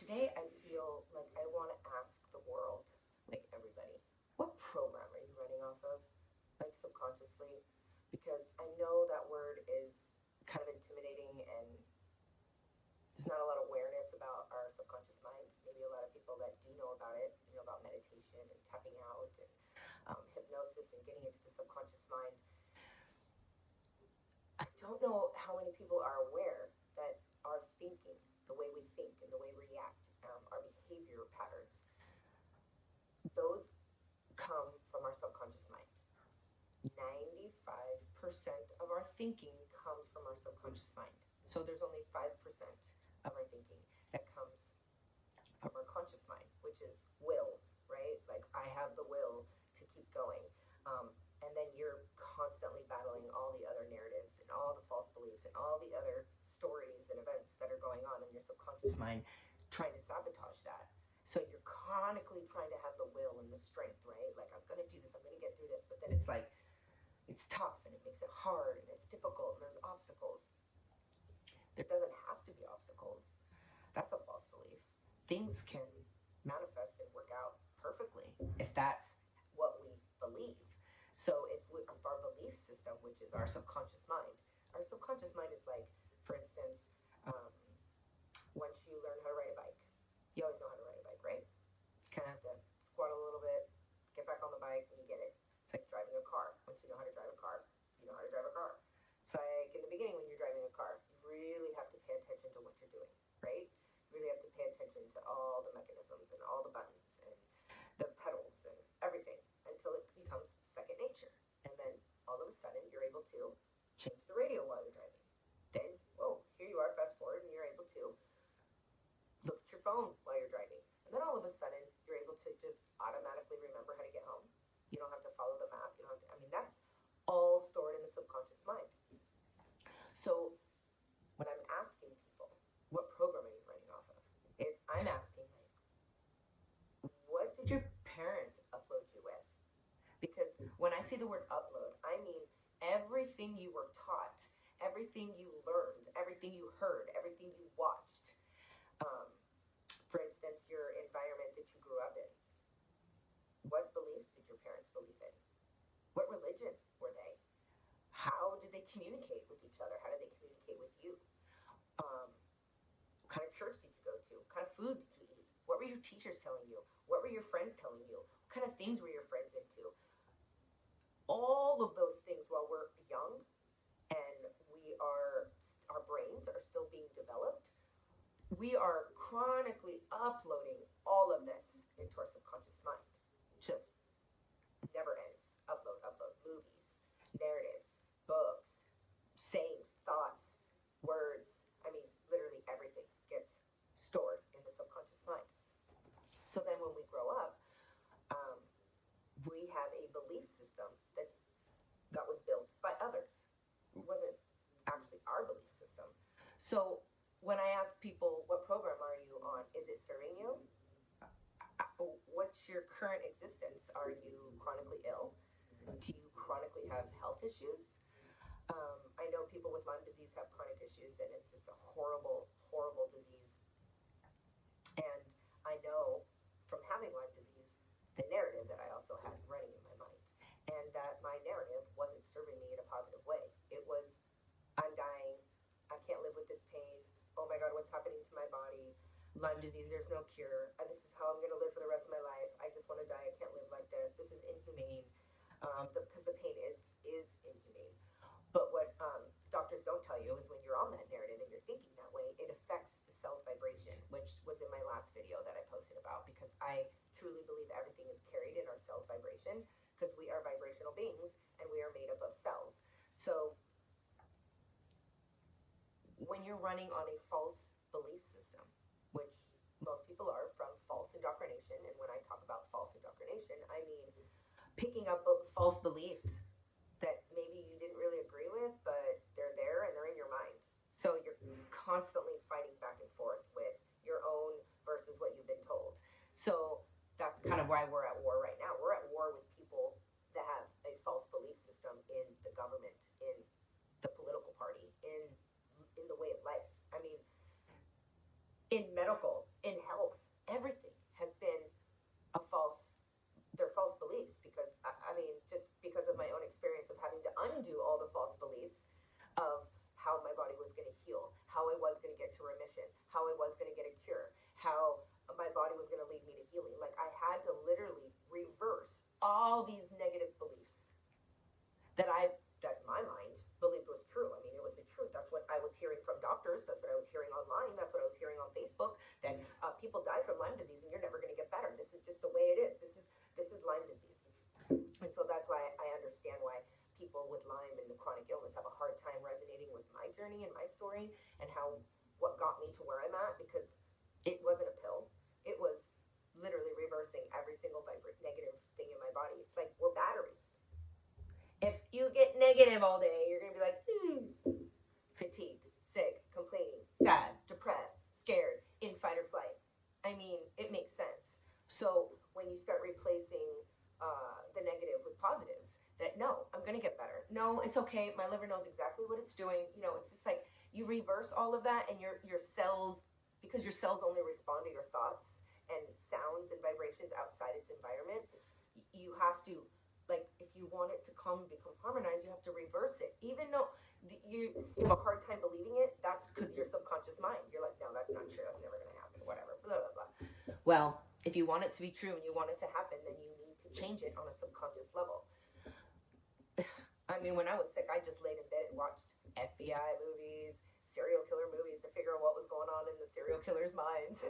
today I feel like I want to ask the world, like everybody, what program are you running off of, like subconsciously? Because I know that word is kind of intimidating and there's not a lot of awareness about our subconscious mind. Maybe a lot of people that do know about it, about meditation and tapping out and hypnosis and getting into the subconscious mind. I don't know how many people are aware that our thinking, the way we think and the way we react, our behavior patterns, those come from our subconscious mind. 95% of our thinking comes from our subconscious mind. So there's only 5% of our thinking that comes from our conscious mind, which is will, right? Like I have the will to keep going. And then you're constantly battling all the other narratives and all the false beliefs and all the other stories and events that are going on in your subconscious mind, trying to sabotage that. So you're chronically trying to have the will and the strength, right? Like I'm gonna do this, I'm gonna get through this, but then it's like it's tough and it makes it hard and it's difficult and there's obstacles. There doesn't have to be obstacles. That's a false belief. Things can manifest and work out perfectly if that's what we believe. So if our belief system, which is our subconscious mind is like, for instance, um, once you learn how to ride a bike, you always know how to ride a bike, right? You kind of have to squat a little bit, get back on the bike, and you get it. It's like driving a car. Once you know how to drive a car, you know how to drive a car. So like in the beginning when you're driving a car, you really have to pay attention to what you're doing, right? You really have to pay attention to all the mechanisms and all the buttons and the pedals and everything until it becomes second nature. And then all of a sudden you're able to change the radio while you're driving. Then, whoa, here you are, fast forward, and you're able to look at your phone while you're driving. And then all of a sudden, you're able to just automatically remember how to get home. You don't have to follow the map. You don't have to, I mean, that's all stored in the subconscious mind. So when I'm asking people, what program are you running off of? I'm asking, like, what did your parents upload you with? Because when I say the word upload, I mean everything you were taught, everything you learned, everything you heard, everything you watched. Um, for instance, your environment that you grew up in. What beliefs did your parents believe in? What religion were they? How did they communicate with each other? How did they communicate with you? What kind of church did you go to? What kind of food did you eat? What were your teachers telling you? What were your friends telling you? What kind of things were your friends into? All of those things while we're young and our brains are still being developed, we are chronically uploading all of this into our subconscious mind. Just never ends. Upload, upload. Movies, narratives, books, sayings, thoughts, words. I mean, literally everything gets stored in the subconscious mind. So then when we grow up, um, we have a belief system that was built by others. It wasn't actually our belief system. So when I ask people, what program are you on? Is it serving you? What's your current existence? Are you chronically ill? Do you chronically have health issues? I know people with Lyme disease have chronic issues, and it's just a horrible, horrible disease. And I know from having Lyme disease, the narrative that I also had running in my mind, and that my narrative wasn't serving me in a positive way. It was, I'm dying. I can't live with this pain. Oh my God, what's happening to my body? Lyme disease, there's no cure. This is how I'm going to live for the rest of my life. I just want to die. I can't live like this. This is inhumane. Because the pain is inhumane. But what doctors don't tell you is when you're on that narrative and you're thinking that way, it affects the cell's vibration, which was in my last video that I posted about, because I truly believe everything is carried in our cell's vibration, because we are vibrational beings and we are made up of cells. So when you're running on a false belief system, which most people are from false indoctrination, and when I talk about false indoctrination, I mean picking up false beliefs that maybe you didn't really agree with, but they're there and they're in your mind. So you're constantly fighting back and forth with your own versus what you've been told. So that's kind of why we're at war right now. We're at war with people that have a false belief system in the government, in the political party, in the way of life. I mean, in medical, in health. doctors. That's what I was hearing online. That's what I was hearing on Facebook. That people die from Lyme disease, and you're never going to get better. This is just the way it is. This is Lyme disease, and so that's why I understand why people with Lyme and the chronic illness have a hard time resonating with my journey and my story and how what got me to where I'm at, because it wasn't a pill. It was literally reversing every single negative thing in my body. It's like we're batteries. If you get negative all day, you're going to be like, fatigued, sick, complaining, sad, depressed, scared, in fight or flight. I mean, it makes sense. So when you start replacing the negative with positives, that no, I'm going to get better. No, it's okay. My liver knows exactly what it's doing. You know, it's just like you reverse all of that, and your cells, because your cells only respond to your thoughts and sounds and vibrations outside its environment, you have to, like, if you want it to come become harmonized, you have to reverse it. Even though you have a hard time believing it, that's because your subconscious mind, you're like, no, that's not true. That's never going to happen. Whatever, blah, blah, blah. Well, if you want it to be true and you want it to happen, then you need to change it on a subconscious level. I mean, when I was sick, I just laid in bed and watched FBI movies, serial killer movies to figure out what was going on in the serial killers' minds.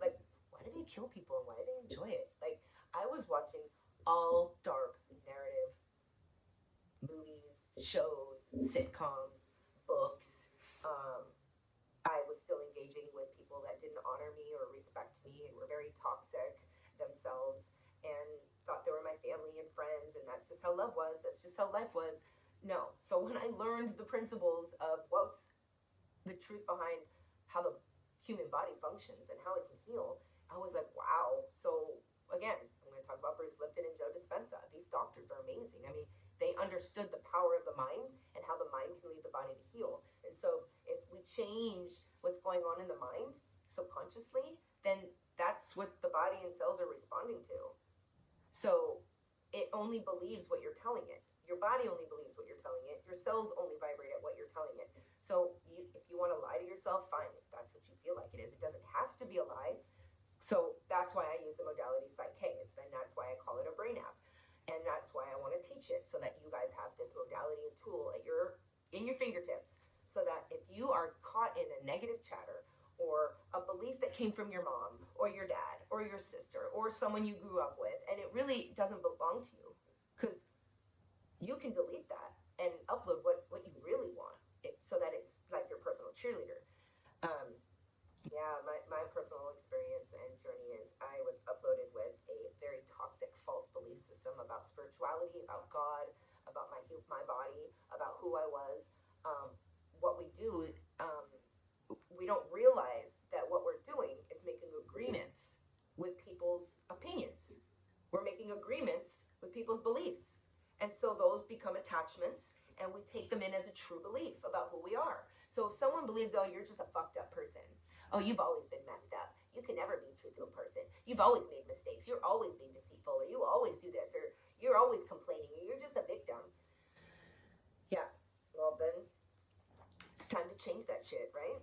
Like, why do they kill people and why do they enjoy it? Like, I was watching all dark narrative movies, shows, sitcoms, books. I was still engaging with people that didn't honor me or respect me and were very toxic themselves and thought they were my family and friends, and that's just how love was. That's just how life was. No. So when I learned the principles of what's the truth behind how the human body functions and how it can heal, I was like, wow. So again, I'm going to talk about Bruce Lipton and Joe Dispenza. These doctors are amazing. I mean, they understood the power of the mind and how the mind can lead the body to heal. And so if we change what's going on in the mind subconsciously, then that's what the body and cells are responding to. So it only believes what you're telling it. Your body only believes what you're telling it. Your cells only vibrate at what you're telling it. So if you want to lie to yourself, fine. If that's what you feel like it is. It doesn't have to be a lie. So that's why I use the modality Psych-K, and that's why I call it a brain app. And that's why I want to teach it, so that you guys have this modality and tool at in your fingertips, so that if you are caught in a negative chatter or a belief that came from your mom or your dad or your sister or someone you grew up with, and it really doesn't belong to you, because you can delete that and upload what you really want, so that it's like your personal cheerleader. Yeah, my personal experience and journey is I was uploaded with a very toxic false belief system about spirituality, about God, about my body, about who I was. What we do, we don't realize that what we're doing is making agreements with people's opinions. We're making agreements with people's beliefs. And so those become attachments, and we take them in as a true belief about who we are. So if someone believes, oh, you're just a fucked up person. Oh, you've always been messed up. You can never be true to a person. You've always made mistakes. You're always being deceitful, or you always do this, or you're always complaining, or you're just a victim. Yeah, well then, it's time to change that shit, right?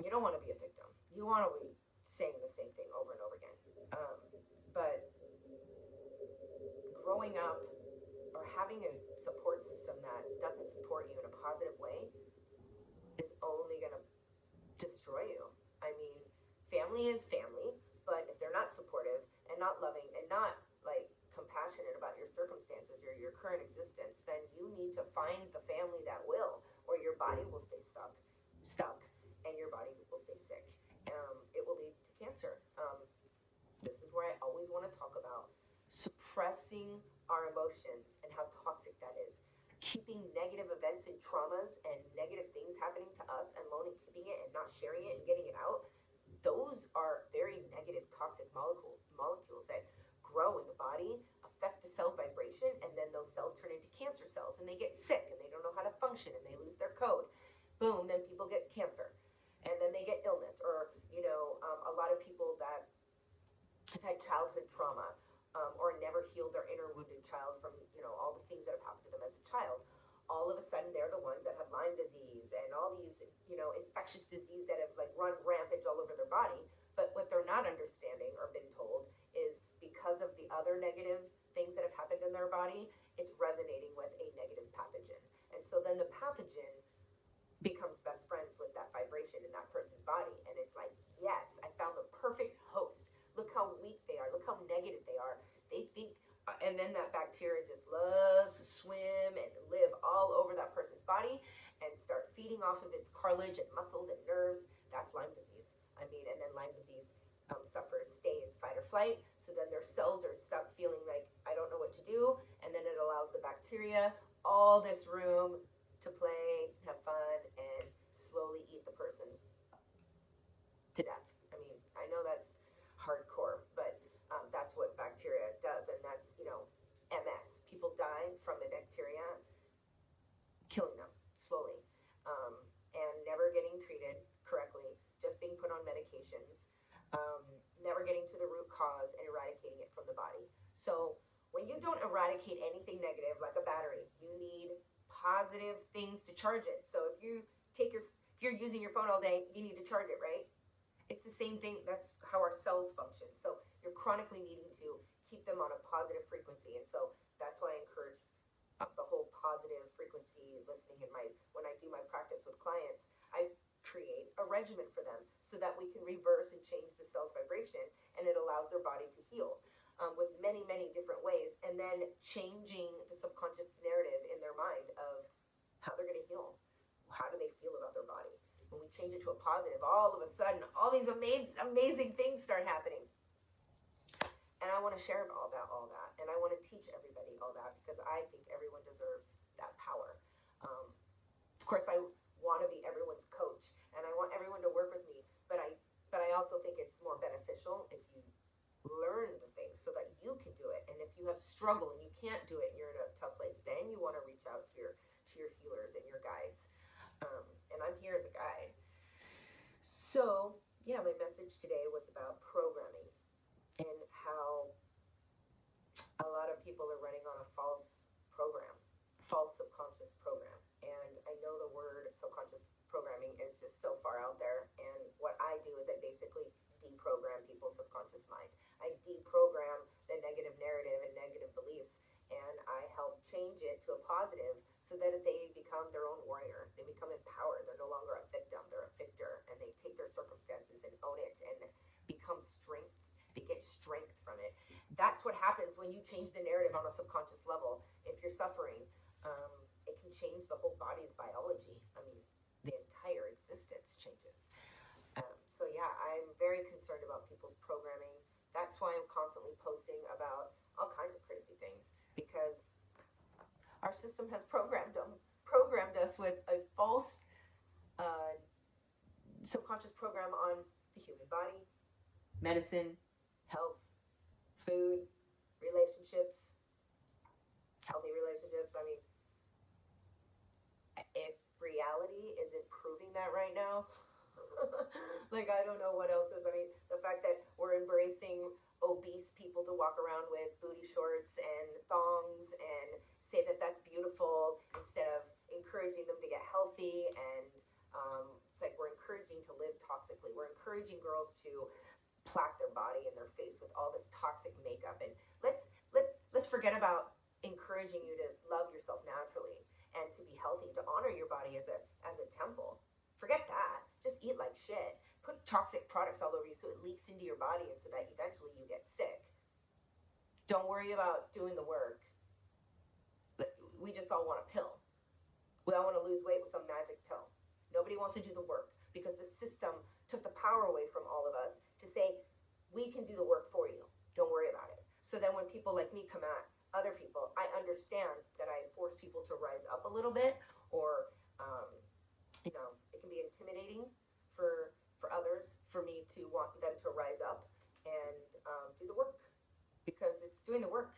You don't want to be a victim. You want to be saying the same thing over and over again. But growing up or having a support system that doesn't support you in a positive way is only going to destroy you. I mean, family is family, but if they're not supportive and not loving and not like compassionate about your circumstances or your current existence, then you need to find the family that will, or your body will stay stuck, and your body will stay sick. It will lead to cancer. This is where I always want to talk about suppressing our emotions and how toxic that is. Keeping negative events and traumas and negative things happening to us and keeping it and not sharing it and getting it out, those are very negative toxic molecules that grow in the body, affect the cell's vibration, and then those cells turn into cancer cells, and they get sick and they don't know how to function and they lose their code. Boom, then people get cancer, and then they get illness, or a lot of people that have had childhood trauma, or never healed their inner wounded child from all the things that have happened to them as a child. All of a sudden, they're the ones that have Lyme disease and all these infectious disease that have like run rampage all over their body. But what they're not understanding or been told is because of the other negative things that have happened in their body, it's resonating with a negative pathogen, and so then the pathogen becomes best friends with that vibration in that person's body. And it's like, yes, I found the perfect host. Look how weak they are. Look how negative they are. They think, and then that bacteria just loves to swim and live all over that person's body and start feeding off of its cartilage and muscles and nerves. That's Lyme disease. I mean, and then Lyme disease sufferers stay in fight or flight. So then their cells are stuck feeling like, I don't know what to do. And then it allows the bacteria all this room to play, have fun, and slowly eat the person to death. I mean, I know that's hardcore, but that's what bacteria does, and that's, MS. People die from the bacteria killing them slowly, and never getting treated correctly, just being put on medications, never getting to the root cause and eradicating it from the body. So when you don't eradicate anything negative, like a battery, you need positive things to charge it. So if you're using your phone all day, you need to charge it, right? It's the same thing. That's how our cells function. So you're chronically needing to keep them on a positive frequency. And so that's why I encourage the whole positive frequency listening when I do my practice with clients. I create a regimen for them so that we can reverse and change the cell's vibration, and it allows their body to heal with many, many different ways, and then changing the subconscious narrative in their mind of how they're going to heal. How do they feel about their body? When we change it to a positive, all of a sudden, all these amazing things start happening. And I want to share all that, and I want to teach everybody all that, because I think everyone deserves that power. Of course, I want to be everyone's coach, and I want everyone to work with me, but I also think it's more beneficial if you learn the things so that you can do it. And if you have struggle and you can't do it and you're in a tough place, then you want to reach out to your healers and your guides. And I'm here as a guide. So yeah, my message today was about programming and how a lot of people are running on a false subconscious program. And I know the word subconscious programming is just so far out there. And what I do is I basically deprogram people's subconscious mind. I deprogram the negative narrative and negative beliefs, and I help change it to a positive so that they become their own warrior. They become empowered. They're no longer a victim, they're a victor, and they take their circumstances and own it and become strength. They get strength from it. That's what happens when you change the narrative on a subconscious level. If you're suffering, it can change the whole body's biology. I mean, the entire existence changes. So yeah, I'm very concerned about people's programming. That's why I'm constantly posting about all kinds of crazy things, because our system has programmed us with a false subconscious program on the human body, medicine, health, food, relationships, healthy relationships. I mean, if reality isn't proving that right now, like, I don't know what else is. I mean, the fact that we're embracing obese people to walk around with booty shorts and thongs and say that that's beautiful, instead of encouraging them to get healthy. And it's like we're encouraging to live toxically. We're encouraging girls to plaque their body and their face with all this toxic makeup. And let's forget about encouraging you to love yourself naturally and to be healthy, to honor your body as a temple. Forget that. Just eat like shit. Put toxic products all over you so it leaks into your body, and so that eventually you get sick. Don't worry about doing the work. We just all want a pill. We all want to lose weight with some magic pill. Nobody wants to do the work, because the system took the power away from all of us to say, we can do the work for you. Don't worry about it. So then when people like me come at other people, I understand that I force people to rise up a little bit, or it can be intimidating for others, for me to want them to rise up and do the work, because it's doing the work.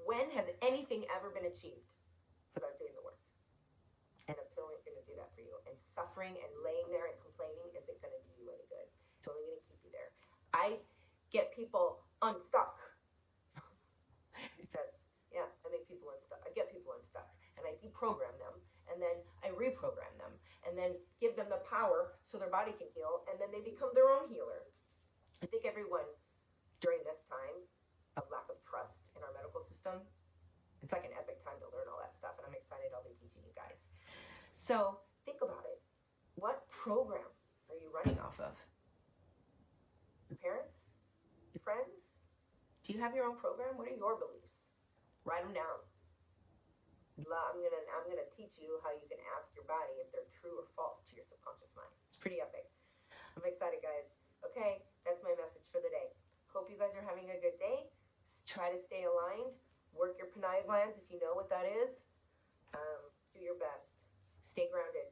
When has anything ever been achieved without doing the work? And a pill ain't going to do that for you. And suffering and laying there and complaining isn't going to do you any good. It's only going to keep you there. I get people unstuck. I make people unstuck. I get people unstuck, and I deprogram them, and then I reprogram them, and then give them the power so their body can heal, and then they become their own healer. I think everyone during this time of lack of trust in our medical system, it's like an epic time to learn all that stuff, and I'm excited I'll be teaching you guys. So think about it. program are you running off of? Your parents? Your friends? Do you have your own program? What are your beliefs? Write them down. I'm gonna teach you how you can ask your body if they're true or false to your subconscious mind. It's pretty epic. I'm excited, guys. Okay, that's my message for the day. Hope you guys are having a good day. Try to stay aligned. Work your pineal glands if you know what that is. Do your best. Stay grounded.